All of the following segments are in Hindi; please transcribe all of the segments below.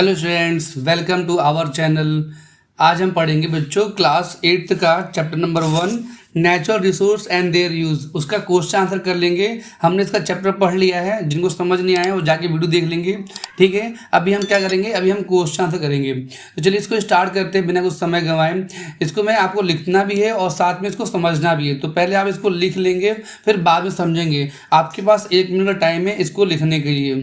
Hello students, welcome to our channel. आज हम पढ़ेंगे बच्चों क्लास 8th का chapter number 1 natural resource and their use. उसका क्वेश्चन आंसर कर लेंगे। हमने इसका चैप्टर पढ़ लिया है, जिनको समझ नहीं आया वो जाके वीडियो देख लेंगे। ठीक है, अभी हम क्या करेंगे, अभी हम क्वेश्चन आंसर करेंगे। तो चलिए इसको स्टार्ट करते हैं बिना कुछ समय गंवाए। इसको मैं आपको लिखना भी है और साथ में इसको समझना भी है, तो पहले आप इसको लिख लेंगे, फिर बाद में समझेंगे। आपके पास 1 मिनट का टाइम है इसको लिखने के लिए।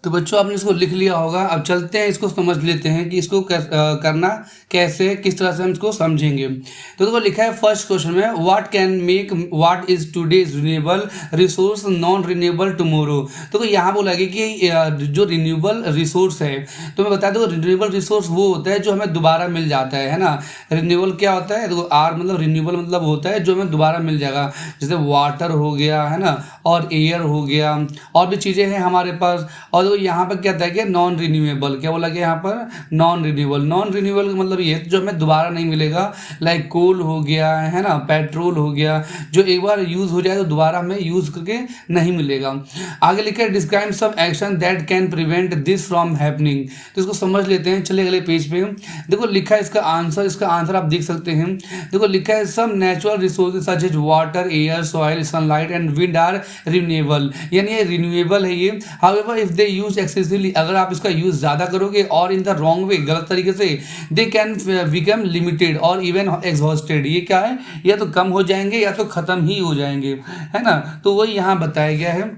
तो बच्चों आपने इसको लिख लिया होगा। अब चलते हैं इसको समझ लेते हैं कि इसको करना कैसे, किस तरह से हम इसको समझेंगे। तो देखो लिखा है फर्स्ट क्वेश्चन में, what can make what is today's renewable resource non renewable tomorrow. तो यहाँ बोला गया कि जो रिन्यूएबल रिसोर्स है, तो मैं बता दूँ रिन्यूएबल रिसोर्स वो होता है जो हमें दोबारा मिल जाता है ना। रिन्यूएबल क्या होता है, देखो आर मतलब रिन्यूएबल मतलब होता है जो हमें दोबारा मिल जाएगा। जैसे वाटर हो गया है ना, और एयर हो गया, और भी चीज़ें हैं हमारे पास। और यहाँ पर क्या था कि नॉन रिन्यूएबल, क्या बोला गया यहाँ पर, नॉन रिन्यूएबल। नॉन रिन्यूएबल का मतलब ये जो हमें दोबारा नहीं मिलेगा, लाइक कोल हो गया है ना, पेट्रोल हो गया, जो एक बार यूज हो जाए तो दोबारा हमें यूज करके नहीं मिलेगा। आगे लिखा है describe some action that can prevent this from happening. तो इसको समझ लेते हैं, चलिए अगले पेज पे। देखो लिखा है इसका आंसर आप देख सकते हैं। देखो लिखा है some natural resources such as water, air, soil, sunlight and wind are renewable, यानी ये रिन्यूएबल है ये। However if they use excessively, अगर आप इसका यूज ज्यादा करोगे और इन द रॉन्ग वे, गलत तरीके से, दे कैन बिकम लिमिटेड और इवन एग्जॉस्टेड। ये क्या है, या तो कम हो जाएंगे या तो खत्म ही हो जाएंगे, है ना। तो वही यहाँ बताया गया है।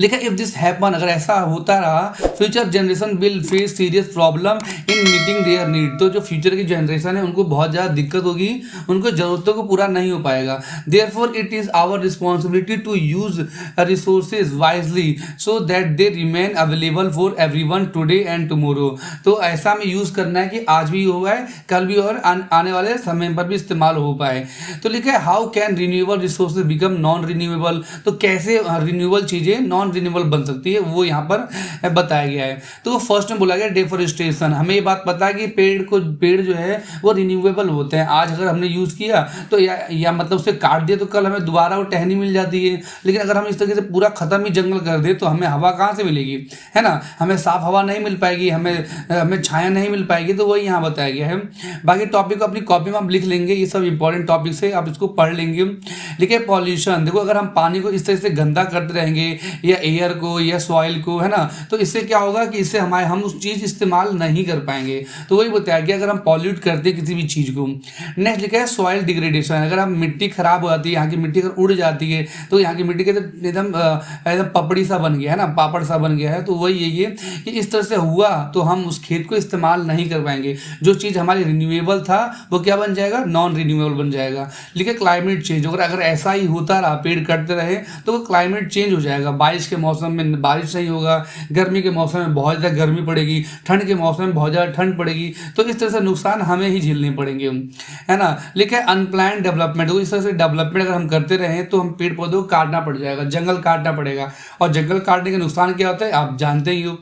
लेकिन इफ दिस हैपन, अगर ऐसा होता रहा, future generation will face serious problem in meeting their need. तो जो फ्यूचर की जनरेशन है उनको बहुत ज़्यादा दिक्कत होगी, उनको ज़रूरतों को पूरा नहीं हो पाएगा। Therefore it is our responsibility to use resources wisely so that they remain available for everyone today and tomorrow. तो ऐसा हमें यूज़ करना है कि आज भी हुआ है, कल भी, और आने वाले समय पर भी इस्तेमाल हो पाए। तो लिखा है how can renewable resources become non renewable. तो कैसे रिन्यूएबल चीज़ें नॉन रिन्यूएबल बन सकती है, वो यहाँ पर बताया गया है। तो फर्स्ट में बोला गया डेफोरेस्टेशन। हमें ये बात पता है कि पेड़ जो है वो रिन्यूएबल होते हैं। आज अगर हमने यूज़ किया तो या मतलब उसे काट दिया तो कल हमें दोबारा वो टहनी मिल जाती है। लेकिन अगर हम इस तरीके से पूरा खत्म ही जंगल कर दे तो हमें हवा कहाँ से मिलेगी, है ना। हमें साफ हवा नहीं मिल पाएगी, हमें छाया नहीं मिल पाएगी। तो वही यहाँ बताया गया है। बाकी टॉपिक को अपनी कॉपी में आप लिख लेंगे, ये सब इंपॉर्टेंट टॉपिक्स है, आप इसको पढ़ लेंगे। लिखे पॉल्यूशन। देखो अगर हम पानी को इस तरह से गंदा करते रहेंगे या एयर को या सॉइल को, है ना, तो इससे क्या होगा कि इससे हम उस चीज़ इस्तेमाल नहीं कर पाएंगे। तो वही बताया गया अगर हम पॉल्यूट करते हैं किसी भी चीज़ को। नेक्स्ट लिखा है सॉइल डिग्रेडेशन। अगर हम मिट्टी खराब हो जाती है, यहाँ की मिट्टी अगर उड़ जाती है तो यहाँ की मिट्टी के एकदम पपड़ी सा बन गया है ना, पापड़ सा बन गया है। तो वही यही है कि इस तरह से हुआ तो हम उस खेत को इस्तेमाल नहीं कर पाएंगे। जो चीज़ हमारी रिन्यूएबल था वो क्या बन जाएगा, नॉन रिन्यूएबल बन जाएगा। लिखे क्लाइमेट चेंज। अगर ऐसा ही होता रहा, पेड़ कटते रहे, तो वो क्लाइमेट चेंज हो जाएगा। बारिश के मौसम में बारिश नहीं होगा, गर्मी के मौसम में बहुत ज़्यादा गर्मी पड़ेगी, ठंड के मौसम में बहुत ज़्यादा ठंड पड़ेगी। तो इस तरह से नुकसान हमें ही झेलने पड़ेंगे, है ना। लिखा है अनप्लान डेवलपमेंट। तो इस तरह से डेवलपमेंट अगर हम करते रहें तो हम पेड़ पौधों को काटना पड़ जाएगा, जंगल काटना पड़ेगा। और जंगल काटने के नुकसान क्या होता है आप जानते ही हो।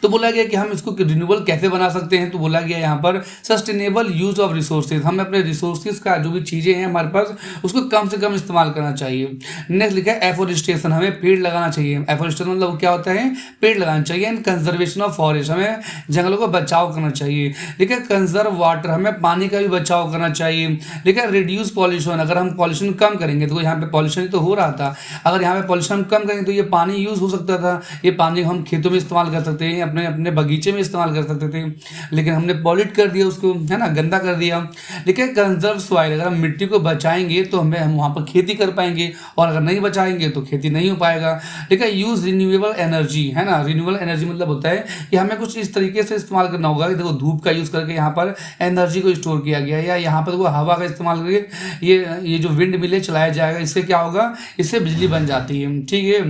तो बोला गया कि हम इसको रिन्यूएबल कैसे बना सकते हैं। तो बोला गया यहाँ पर सस्टेनेबल यूज ऑफ रिसोर्सेज। हमें अपने रिसोर्सेज का जो भी चीज़ें हैं हमारे पास उसको कम से कम इस्तेमाल करना चाहिए। नेक्स्ट लिखा है एफोरेस्टेशन। हमें पेड़ लगाना चाहिए। एफोरेस्टेशन मतलब क्या होता है, पेड़ लगाना चाहिए। एंड कंजर्वेशन ऑफ फॉरेस्ट, हमें जंगलों का बचाव करना चाहिए। लिखा है कंजर्व वाटर, हमें पानी का भी बचाव करना चाहिए। लिखा है रिड्यूस पॉल्यूशन। अगर हम पॉल्यूशन कम करेंगे, तो यहाँ पे पॉल्यूशन तो हो रहा था, अगर यहाँ पे पॉल्यूशन कम करेंगे तो ये पानी यूज हो सकता था, ये पानी हम खेतों में इस्तेमाल कर सकते हैं या अपने अपने बगीचे में इस्तेमाल कर सकते थे, लेकिन हमने पॉल्यूट कर दिया उसको, है ना, गंदा कर दिया। लेकिन कंजर्व सॉइल, अगर हम मिट्टी को बचाएंगे तो हम वहाँ पर खेती कर पाएंगे, और अगर नहीं बचाएंगे तो खेती नहीं हो पाएगा। ठीक है, यूज रिन्यूएबल एनर्जी, है ना, रिन्यूएबल एनर्जी मतलब होता है कि हमें कुछ इस तरीके से इस्तेमाल करना होगा कि देखो धूप का यूज़ करके यहाँ पर एनर्जी को स्टोर किया गया, या यहाँ पर वो हवा का इस्तेमाल करके ये जो विंड मिले चलाया जाएगा, इससे क्या होगा, इससे बिजली बन जाती है। ठीक है,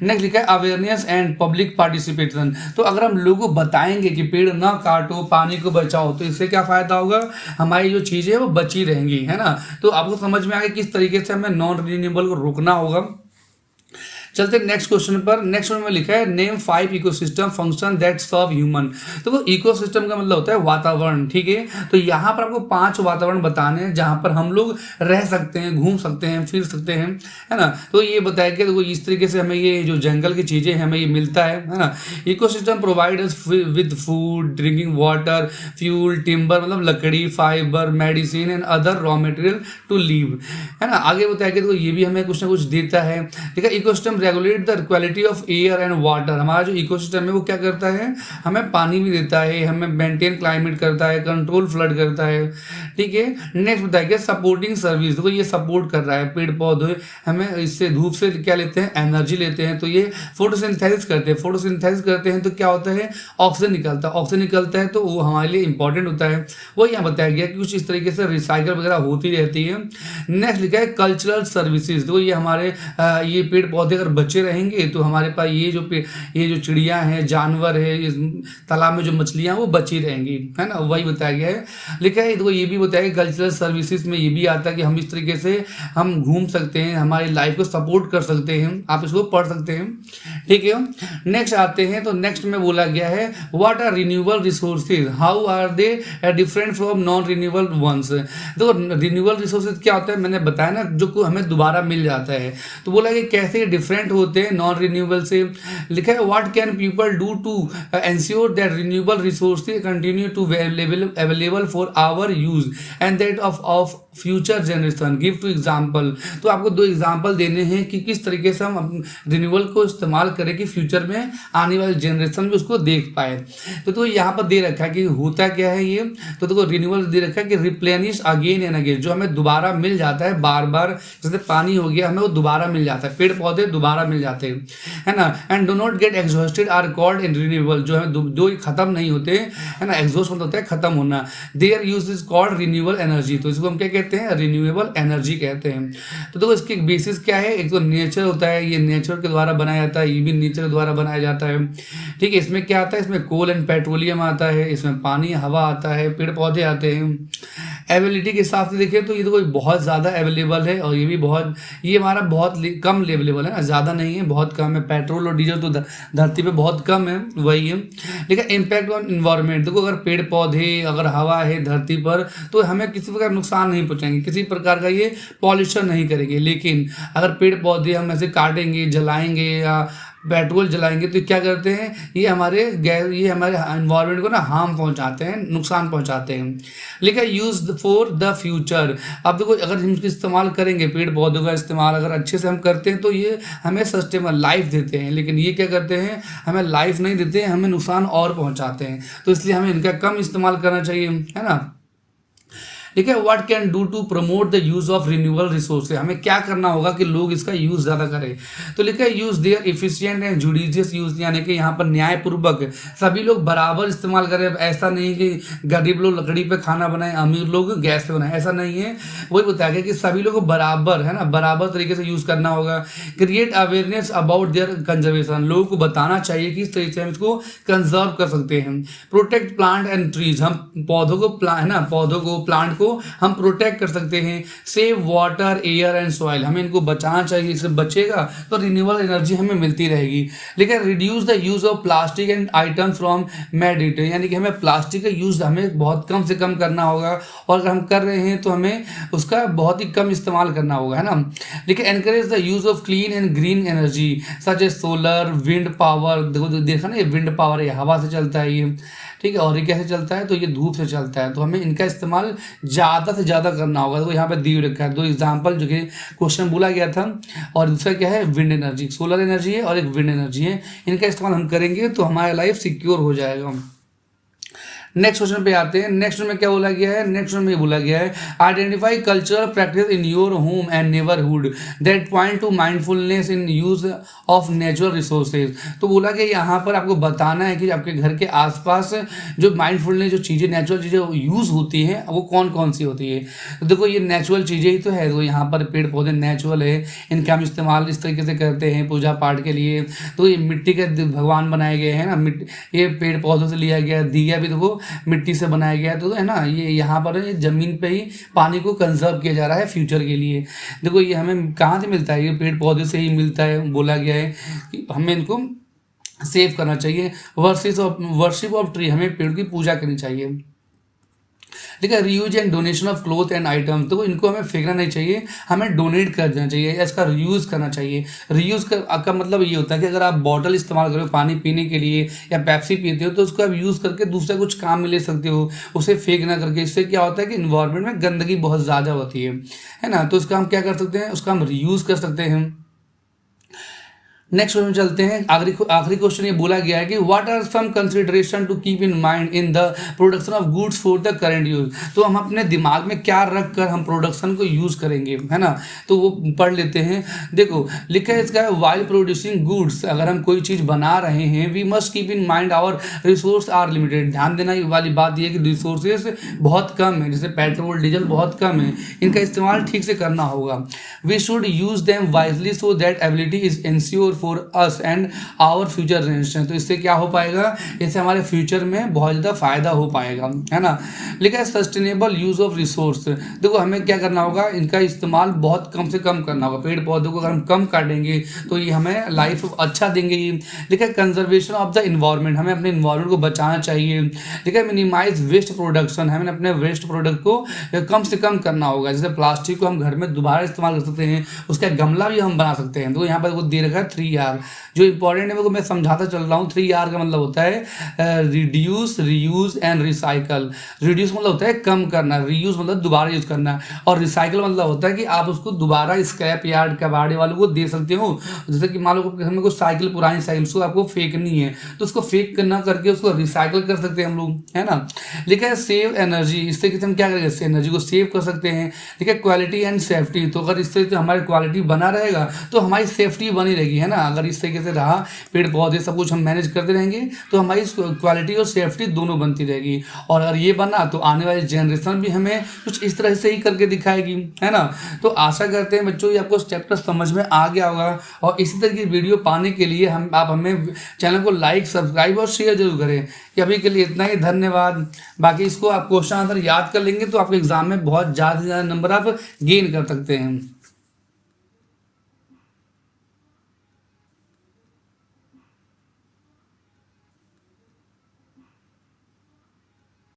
नेक्स्ट लिखा है अवेयरनेस एंड पब्लिक पार्टिसिपेशन। तो अगर हम लोगों को बताएंगे कि पेड़ ना काटो, पानी को बचाओ, तो इससे क्या फायदा होगा, हमारी जो चीज़ें वो बची रहेंगी, है ना। तो आपको समझ में आ गया किस तरीके से हमें नॉन रिन्यूएबल को रोकना होगा। चलते नेक्स्ट क्वेश्चन पर। नेक्स्ट में लिखा है name 5 ecosystem function that serve human. तो वो इकोसिस्टम का मतलब होता है वातावरण। ठीक है, तो यहाँ पर आपको 5 वातावरण बताने हैं जहाँ पर हम लोग रह सकते हैं, घूम सकते हैं, फिर सकते हैं, है ना। तो ये बताया कि देखो इस तरीके से हमें ये जो जंगल की चीज़ें हमें ये मिलता है ना। Ecosystem provide us with food, drinking water, fuel, timber मतलब लकड़ी, fibre, medicine and other raw material to live, है ना। आगे बताया कि देखो ये भी हमें कुछ ना कुछ देता है। ठीक है, ecosystem regulate the quality of air and water. हमारा जो इकोसिस्टम है वो क्या करता है, हमें पानी भी देता है, हमें मेंटेन क्लाइमेट करता है, कंट्रोल फ्लड करता है। ठीक है, नेक्स्ट बताइए सपोर्टिंग सर्विस। देखो ये सपोर्ट कर रहा है, पेड़ पौधे हमें इससे धूप से क्या लेते हैं, एनर्जी लेते हैं, तो ये फोटोसिंथेसिस करते हैं। फोटोसिंथेसिस करते हैं तो क्या होता है, ऑक्सीजन निकलता है। ऑक्सीजन निकलता है तो वो हमारे लिए इंपॉर्टेंट होता है। वो यहाँ बताया गया कि कुछ इस तरीके से रिसाइकल वगैरह होती रहती है। नेक्स्ट लिखा है कल्चरल सर्विसेज। तो ये हमारे ये पेड़ पौधे अगर बचे रहेंगे तो हमारे पास ये जो चिड़िया हैं, जानवर है, इस तालाब में जो मछलियां वो बची रहेंगी, है ना, वही बताया गया है। लिखा है तो ये भी बताया कि कल्चरल सर्विसेज में ये भी आता है कि हम इस तरीके से हम घूम सकते हैं, हमारी लाइफ को सपोर्ट कर सकते हैं। आप इसको पढ़ सकते हैं। ठीक है, नेक्स्ट आते हैं। तो नेक्स्ट में बोला गया है what are renewable resources, how are they different from non renewable ones. तो रिन्यूएबल रिसोर्सेज क्या होता है, मैंने बताया ना, जो हमें दोबारा मिल जाता है। तो बोला कि कैसे डिफरेंट होते हैं नॉन रिन्यूएबल से। लिखा है what can people do to ensure that renewable resources continue to available for our use and that of future generation, give two example. तो आपको 2 एग्जाम्पल देने हैं कि किस तरीके से हम रिन्यूएबल को इस्तेमाल करें कि फ्यूचर में आने वाले जनरेशन में उसको देख पाए। तो यहाँ पर दे रखा है कि होता क्या है ये। तो देखो रिन्यूएबल दे रखा है कि रिप्लेनिश अगेन एंड अगेन, जो हमें दोबारा मिल जाता है बार बार, जैसे पानी हो गया हमें वो दोबारा मिल जाता है, पेड़ पौधे दोबारा मिल जाते हैं, है ना। And do not get exhausted are called in renewable, जो है जो खत्म नहीं होते, है ना, एग्जॉस्ट होता है खत्म होना। Their use is called renewable energy. तो इसको हम क्या कहते हैं, रिन्यूएबल एनर्जी कहते हैं। तो देखो इसकी बेसिस क्या है, एक तो नेचर होता है, ये नेचर के द्वारा बनाया जाता है, ये भी नेचर के द्वारा बनाया जाता है। ठीक है, इसमें क्या आता है, इसमें कोल एंड पेट्रोलियम आता है, इसमें पानी हवा आता है, पेड़ पौधे आते हैं। अवेलेबिलिटी के हिसाब से देखें तो ये तो कोई बहुत ज़्यादा अवेलेबल है, और ये भी बहुत, ये हमारा बहुत कम अवेलेबल है ना, ज़्यादा नहीं है, बहुत कम है। पेट्रोल और डीजल तो धरती पे बहुत कम है, वही है। लेकिन इम्पैक्ट ऑन इन्वायरमेंट, देखो अगर पेड़ पौधे, अगर हवा है धरती पर, तो हमें किसी प्रकार नुकसान नहीं पहुँचाएंगे, किसी प्रकार का ये पॉल्यूशन नहीं करेंगे। लेकिन अगर पेड़ पौधे हम ऐसे काटेंगे, जलाएंगे या पेट्रोल जलाएंगे तो क्या करते हैं, ये हमारे एनवायरनमेंट को ना हार्म पहुंचाते हैं, नुकसान पहुंचाते हैं। लेकिन यूज फॉर द फ्यूचर। अब देखो अगर हम इसका इस्तेमाल करेंगे, पेड़ पौधों का इस्तेमाल अगर अच्छे से हम करते हैं तो ये हमें सस्टेनेबल लाइफ देते हैं। लेकिन ये क्या करते हैं, हमें लाइफ नहीं देते हैं, हमें नुकसान और पहुंचाते हैं। तो इसलिए हमें इनका कम इस्तेमाल करना चाहिए, है ना। ठीक है, what can do to promote the use of renewable resources. हमें क्या करना होगा कि लोग इसका यूज ज़्यादा करें। तो लिखा है use their efficient and judicious use, यानी कि यहाँ पर न्यायपूर्वक सभी लोग बराबर इस्तेमाल करें। ऐसा नहीं कि गरीब लोग लकड़ी पे खाना बनाएं, अमीर लोग गैस पे बनाएं, ऐसा नहीं है। वही बताया गया कि सभी लोग को बराबर, है ना, बराबर तरीके से यूज करना होगा। Create awareness about their conservation, लोगों को बताना चाहिए कि इस तरीके से हम इसको कंजर्व कर सकते हैं। प्रोटेक्ट प्लांट एंड ट्रीज, हम पौधों को प्लांट को हम प्रोटेक्ट कर सकते हैं। Save water, air and soil, हमें इनको बचाना चाहिए, इससे बचेगा तो रिन्यूएबल एनर्जी हमें मिलती रहेगी। लेकिन reduce the use of plastic and item from made it, यानी कि हमें प्लास्टिक का यूज हमें बहुत कम से कम करना होगा, और अगर हम कर रहे हैं तो हमें उसका बहुत ही कम इस्तेमाल करना होगा, है ना। लेकिन encourage the use of clean and green energy such as solar, wind power. देखो देखा ना, ये विंड पावर है, हवा से चलता है ये, ठीक है। और ये कैसे चलता है, तो ये धूप से चलता है, तो हमें इनका इस्तेमाल ज़्यादा से ज़्यादा करना होगा। तो यहाँ पे दी रखा है 2 एग्जाम्पल जो कि क्वेश्चन बोला गया था। और दूसरा क्या है, विंड एनर्जी, सोलर एनर्जी है और एक विंड एनर्जी है। इनका इस्तेमाल हम करेंगे तो हमारा लाइफ सिक्योर हो जाएगा। नेक्स्ट क्वेश्चन पे आते हैं। नेक्स्ट में क्या बोला गया है, नेक्स्ट में ये बोला गया है identify cultural practice in your home and neighbourhood that point two mindfulness in use of natural resources. तो बोला कि यहाँ पर आपको बताना है कि आपके घर के आसपास जो माइंडफुलनेस, जो चीज़ें नेचुरल चीज़ें यूज़ होती हैं वो कौन कौन सी होती है। तो देखो ये नेचुरल चीज़ें ही तो है, तो यहाँ पर पेड़ पौधे नेचुरल है, इनका हम इस्तेमाल इस तरीके से करते हैं पूजा पाठ के लिए। तो ये मिट्टी के भगवान बनाए गए हैं ना, ये पेड़ पौधों से लिया गया। दिया भी देखो मिट्टी से बनाया गया है, तो है ना, ये यहाँ पर ज़मीन पे ही पानी को कंजर्व किया जा रहा है फ्यूचर के लिए। देखो ये हमें कहाँ से मिलता है, ये पेड़ पौधे से ही मिलता है। बोला गया है कि हमें इनको सेव करना चाहिए। वर्शिप ऑफ ट्री, हमें पेड़ की पूजा करनी चाहिए। ठीक है। Reuse and donation of cloth and item, तो इनको हमें फेंकना नहीं चाहिए, हमें डोनेट कर देना चाहिए या इसका रीयूज़ करना चाहिए। रीयूज़ का मतलब ये होता है कि अगर आप बॉटल इस्तेमाल करो पानी पीने के लिए या पेप्सी पीते हो तो उसको आप यूज़ करके दूसरा कुछ काम में ले सकते हो, उसे फेंक ना करके। इससे क्या होता है कि इन्वायरमेंट में गंदगी बहुत ज़्यादा होती है ना। तो उसका हम क्या कर सकते हैं, उसका हम रीयूज़ कर सकते हैं। नेक्स्ट क्वेश्चन चलते हैं। आखिरी क्वेश्चन ये बोला गया है कि what are some consideration to keep in mind in the production of goods for the current use. तो हम अपने दिमाग में क्या रख कर हम प्रोडक्शन को यूज़ करेंगे, है ना। तो वो पढ़ लेते हैं। देखो लिखा है इसका, वाइल प्रोड्यूसिंग गुड्स, अगर हम कोई चीज़ बना रहे हैं we must keep in mind our resource are limited. ध्यान देना वाली बात यह है कि रिसोर्सेज बहुत कम है, जैसे पेट्रोल डीजल बहुत कम है, इनका इस्तेमाल ठीक से करना होगा। We should use them wisely so that ability is ensure for us and our future generation. तो इससे क्या हो पाएगा, इससे हमारे फ्यूचर में बहुत ज़्यादा फायदा हो पाएगा, है ना। लिखा है सस्टेनेबल यूज ऑफ रिसोर्स। देखो हमें क्या करना होगा, इनका इस्तेमाल बहुत कम से कम करना होगा। पेड़ पौधों को अगर हम कम काटेंगे तो ये हमें लाइफ अच्छा देंगे। लिखा है कंजर्वेशन ऑफ द इन्वायरमेंट, हमें अपने इन्वायरमेंट को बचाना चाहिए। लिखा है मिनिमाइज वेस्ट प्रोडक्शन, हमें अपने वेस्ट प्रोडक्ट को कम से कम करना होगा। जैसे प्लास्टिक को हम घर में दोबारा इस्तेमाल कर सकते हैं, उसका गमला भी हम बना सकते हैं। तो यहाँ पर वो दे रखा है 3R, जो इंपॉर्टेंट है वो मैं समझाता चल रहा हूँ। 3R का मतलब होता है reduce, reuse and recycle. Reduce मतलब होता है कम करना, रीयूज मतलब दोबारा यूज करना, और रिसाइकल मतलब होता है कि आप उसको दोबारा स्क्रैप यार्ड कबाड़े वालों को दे सकते हो। जैसे कि मान लो घर में कोई साइकिल, पुरानी साइकिल, उसको आपको फेंकनी है तो उसको फेंक करना करके उसको रिसाइकल कर सकते हैं हम लोग, है ना। लिखा है सेव एनर्जी, इस तरीके से हम क्या करेंगे, इससे एनर्जी को सेव कर सकते हैं। ठीक है। क्वालिटी एंड सेफ्टी, तो अगर इस तरीके से हमारी क्वालिटी बना रहेगा तो हमारी सेफ्टी बनी रहेगी, है ना। अगर इस तरीके से रहा, पेड़ पौधे सब कुछ हम मैनेज करते रहेंगे तो हमारी क्वालिटी और सेफ्टी दोनों बनती रहेगी। और अगर ये बना तो आने वाली जनरेशन भी हमें कुछ इस तरह से ही करके दिखाएगी, है ना। तो आशा करते हैं बच्चों ये आपको चैप्टर समझ में आ गया होगा। और इसी तरह की वीडियो पाने के लिए आप हमें चैनल को लाइक, सब्सक्राइब और शेयर जरूर करें। कि अभी के लिए इतना ही, धन्यवाद। बाकी इसको आप क्वेश्चन आंसर याद कर लेंगे तो आपके एग्जाम में बहुत ज़्यादा से ज़्यादा नंबर आप गेन कर सकते हैं।